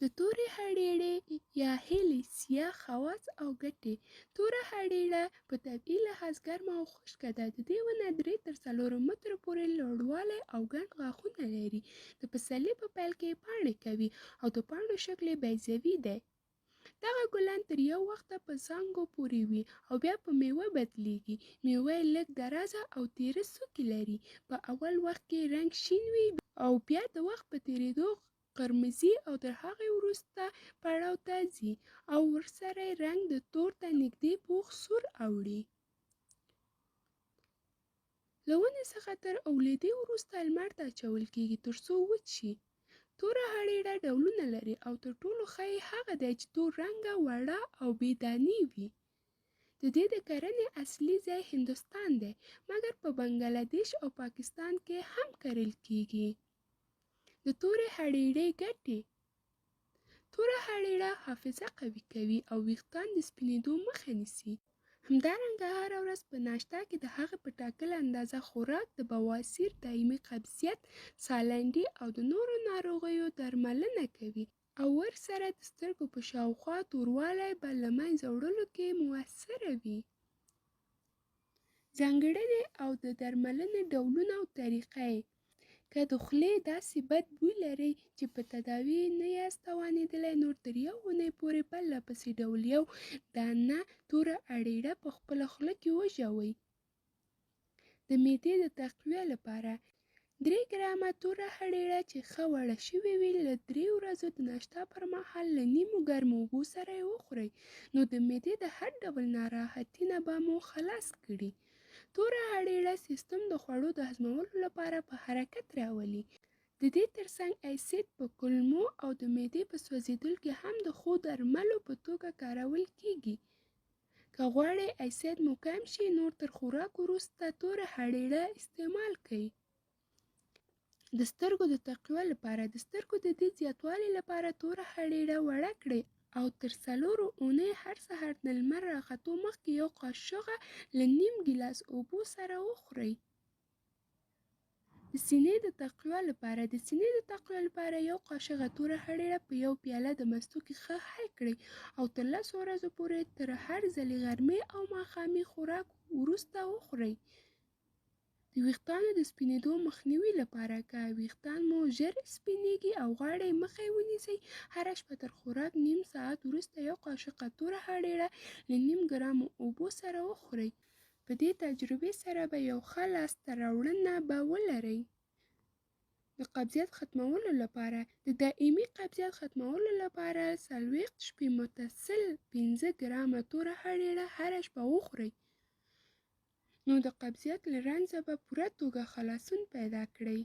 د تورې هډېړې یا هیلې سیاه خواص او ګټې. توره هډېړه په طبیعي لحاظ ګرمه او خشکه ده. د دې ونه 3 تر 4 مترو پورې لوړوالی او ګڼ غاښونه لري. د پسرلي په پیل کې پاڼې کوي او د پاڼو شکل یې بیضوي دی. دغه ګلان تر یو وخته په څانګو پورې وي او بیا په میوه بدلیږي. میوه یې لږ درازه او تیره څوکې لري. په اول وخت کې رنګ شین وي او بیا د وخت په تیریدو قرمزي او تر هغې وروسته پړاو ته ځي او ورسره یې رنګ د تور ته نږدې پوخ سور اوړي. له ونې څخه تر اولیدې وروسته لمر ته اچول کېږي تر څو وچ شي. توره هډېړه ډولونه لري او تر ټولو ښه یې هغه دی چې تور رنګه، وړه او بې دانې وي. د دې د کرنې اصلي ځای هندوستان دی، مګر په بنګله دیش او پاکستان کې هم کرل کېږي. د تورې هډېړې ګټې: توره هډېړه حافظه قوي کوي او ویښتان د سپینېدو مخه نیسي. همدارنګه هره ورځ په ناشته کې د هغې په ټاکله اندازه خوراک د بواسیر، دایمي قبضیت، سالنډي او د نورو ناروغیو درملنه کوي او ورسره د سترګو په شاوخوا توروالی به له منځه وړلو کې مؤثره وي. ځانګړنې او د درملنې ډولونه او طریقې: که د خولې داسې بد بوی لرئ چې په تداوي یې نه یاست توانېدلی، نو تر 1 اونۍ پورې پرله پسې ډول 1 دانه توره هډېړه په خپله خوله کې وژوئ. د معدې د تقویه لپاره 3 ګرامه توره هډېړه چې ښه وړه شوې وي له 3 ورځو د ناشتا پر مهال له نیمو ګرمو اوبو سره یې وخورئ، نو د معدې د هر ډول ناراحتي نه به مو خلاص کړي. توره هډېړه سیستم د خوړو د هضمولو لپاره په حرکت راولي. د دې ترڅنګ اسید په کولمو او د معدې په سوځېدلو کې هم د ښو درملو په توګه کارول کېږي. که غواړئ اسید مو کم شي، نو تر خوراک وروسته توره هډېړه استعمال کړئ. د سترګو د تقویه لپاره: د سترګو د دید زیاتوالي لپاره توره هډېړه وړه کړئ او تر 4 اونۍ هر سهار د لمر راختو مخکې 1 قاشوغه له نیم ګیلاس اوبو سره وخورئ. د سینې د تقویه لپاره: د سینې د تقویه لپاره 1 قاشوغه توره هډېړه په 1 پیاله د مستو کې ښه حل کړئ او تر 10 ورځو پورې تر هر ځلي غرمې او ماښامي خوراک وروسته وخورئ. د ویښتانو د سپینېدو مخنیوي لپاره: که ویښتان مو ژر سپینېږي او غواړئ مخه یې ونیسئ، هره شپه تر خوراک نیم ساعت وروسته 1 قاشوغه توره هډېړه له نیم ګرامو اوبو سره وخورئ. په دې تجربې سره به یو ښه لاسته راوړنه به ولرئ. د قبضیت ختمولو لپاره: د دایمي قبضیت ختمولو لپاره 40 شپې متصل 5 ګرامه توره هډېړه هره شپه وخورئ، نو د قبضیت له رنځه به پوره توګه خلاصون پیدا کړئ.